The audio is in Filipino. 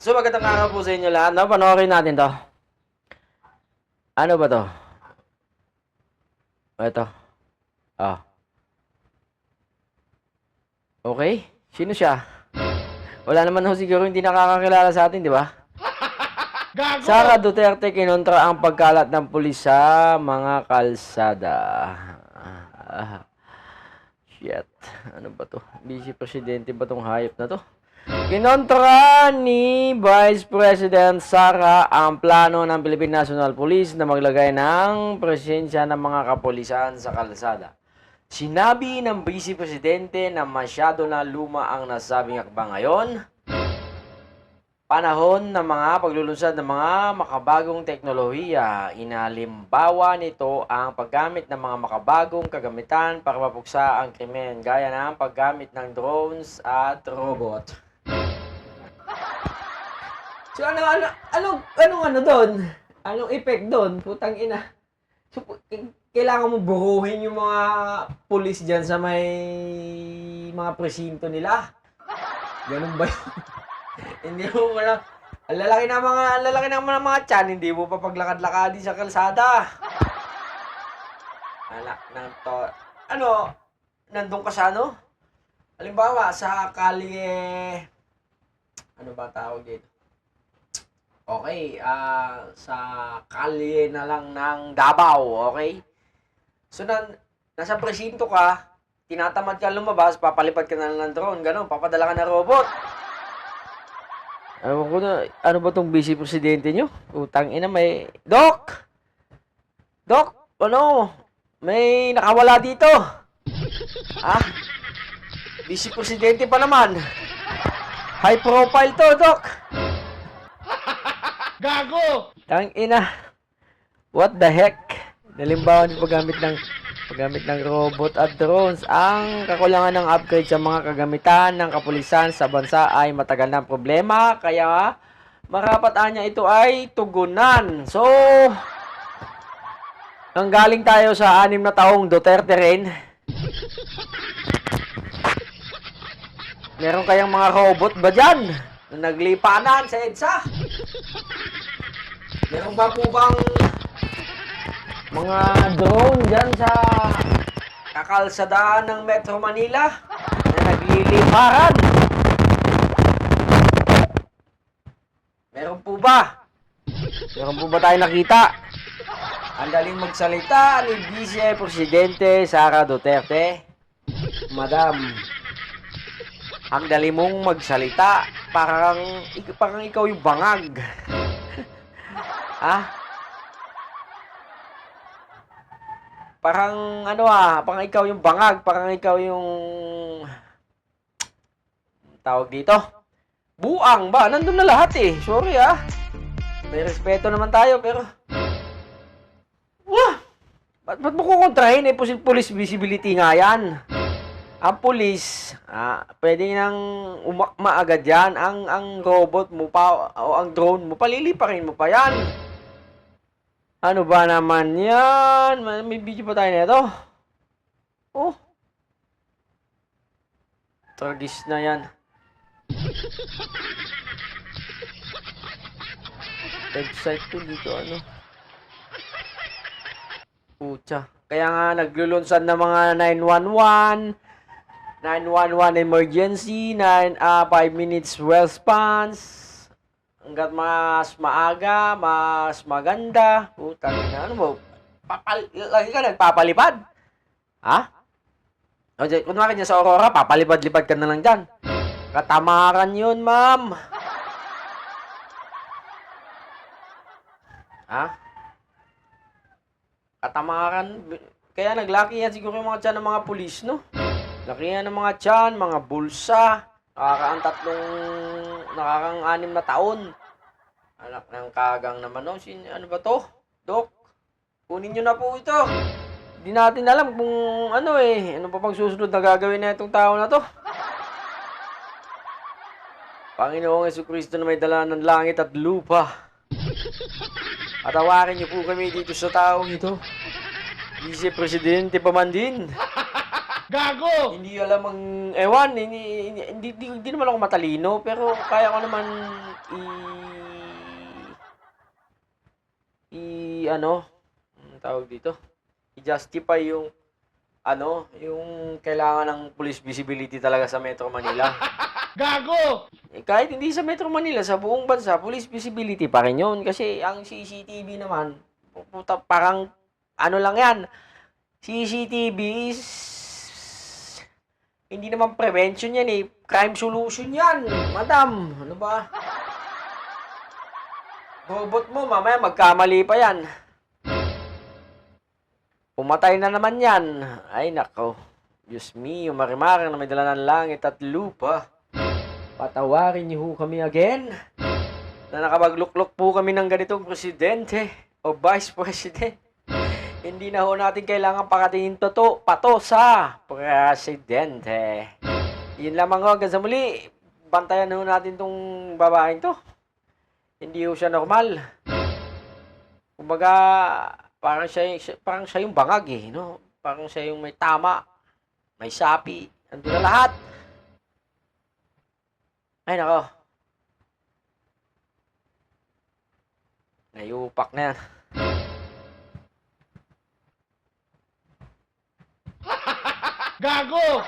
So, magandang araw po sa inyo lahat. No? Panoorin natin to. Ano ba to? Ito. Ah. Okay. Sino siya? Wala naman ho siguro hindi nakakakilala sa atin, di ba? Gago! Sara Duterte kinontra ang pagkalat ng pulis sa mga kalsada. Shit. Ano ba to? Vice Presidente ba tong hayop na to? Kinontra ni Vice President Sara ang plano ng Philippine National Police na maglagay ng presensya ng mga kapulisan sa kalsada. Sinabi ng Vice Presidente na masyado na luma ang nasabing akbang ngayon. Panahon ng mga paglulunsad ng mga makabagong teknolohiya. Inalimbawa nito ang paggamit ng mga makabagong kagamitan para mapuksa ang krimen, gaya ng paggamit ng drones at robot. So anong doon? Anong effect doon? Putang ina. So, kailangan mo buruhin yung mga pulis diyan sa may mga presinto nila. Ganun ba yun? Hindi mo wala. Ang lalaki ng mga tiyan, hindi mo pa paglakad-lakadin sa kalsada. Nandun ka sa ano? Halimbawa, sa kalye, ano ba tawag dito? Okay, sa kalye na lang ng Davao, okay? So, nasa presinto ka, tinatamad ka lumabas, papalipad ka na lang ng drone, gano'n, papadala ka ng robot. Ewan ko na, ano ba tong Vice Presidente nyo? Utang ina, may... Doc! Ano? May nakawala dito. Vice Presidente pa naman. High profile to, Doc. Gago! Tang ina. What the heck? Nalimbawan yung paggamit ng robot at drones. Ang kakulangan ng upgrade sa mga kagamitan ng kapulisan sa bansa ay matagal na problema, kaya marapat niya ito ay tugunan. So, nanggaling tayo sa 6 na taong Duterte rin. Meron kayang mga robot ba dyan na naglipanan sa EDSA? Meron ba po bang mga drone dyan sa kakalsadaan ng Metro Manila na nagliliparan? Meron po ba? Meron po ba tayo nakita? Ang daling magsalita ni Vice Presidente Sara Duterte. Madam, ang dali mong magsalita, parang ikaw yung bangag. Parang parang ikaw yung bangag, parang ikaw yung tawag dito. Buang ba? Nandun na lahat eh. Sorry May respeto naman tayo pero ba't mo kukontrahin eh? Police visibility nga yan. Ang police, pwede nang umakma agad yan. Ang robot mo pa, o ang drone mo, paliliparin mo pa yan. Ano ba naman yan? May video pa tayo nito. Oh. Tragis na yan. Website to dito Pucha. Kaya nga naglulunsad ng mga 911 emergency, 5 minutes response. Hanggat mas maaga, mas maganda. Puta na, ano mo? Lagi ka nagpapalipad? Kunwari niya sa Aurora, papalipad-lipad ka na lang dyan. Katamaran yun, ma'am. Katamaran. Kaya naglaki yan siguro yung mga tiyan ng mga pulis, no? Laki yan ng mga tiyan, mga bulsa. Nakakang 6 na taon. Anak ng kagang naman, no? Ano ba to? Dok, kunin nyo na po ito. Hindi natin alam kung ano pa pang susunod na gagawin na itong tao na to. Panginoong Jesucristo na may dala ng langit at lupa. Patawarin niyo po kami dito sa taong ito. Vice Presidente pa man din. Gago! Hindi alam ang ewan, hindi naman ako matalino, pero kaya ko naman ano, ang tawag dito, i-justify yung yung kailangan ng police visibility talaga sa Metro Manila. Gago! Kahit hindi sa Metro Manila, sa buong bansa, police visibility pa rin yun. Kasi ang CCTV naman, puta, parang ano lang yan. CCTV is hindi naman prevention yan eh. Crime solution yan. Madam, ano ba? Robot mo, mamaya magkamali pa yan. Pumatay na naman yan. Ay, nako. Diyos me, marimar na may dala ng langit at lupa. Patawarin niyo ho kami again na nakapagluklok po kami ng ganitong presidente o vice president. Hindi na ho natin kailangan pakatingin pato sa presidente. Yun lamang ho, hanggang sa muli. Bantayan ho natin tong babaeng to. Hindi ho siya normal. Kumbaga, parang siya yung bangag eh, no? Parang siya yung may tama, may sapi, ando na lahat. Ay, nako. Nayupak na yan. Gago!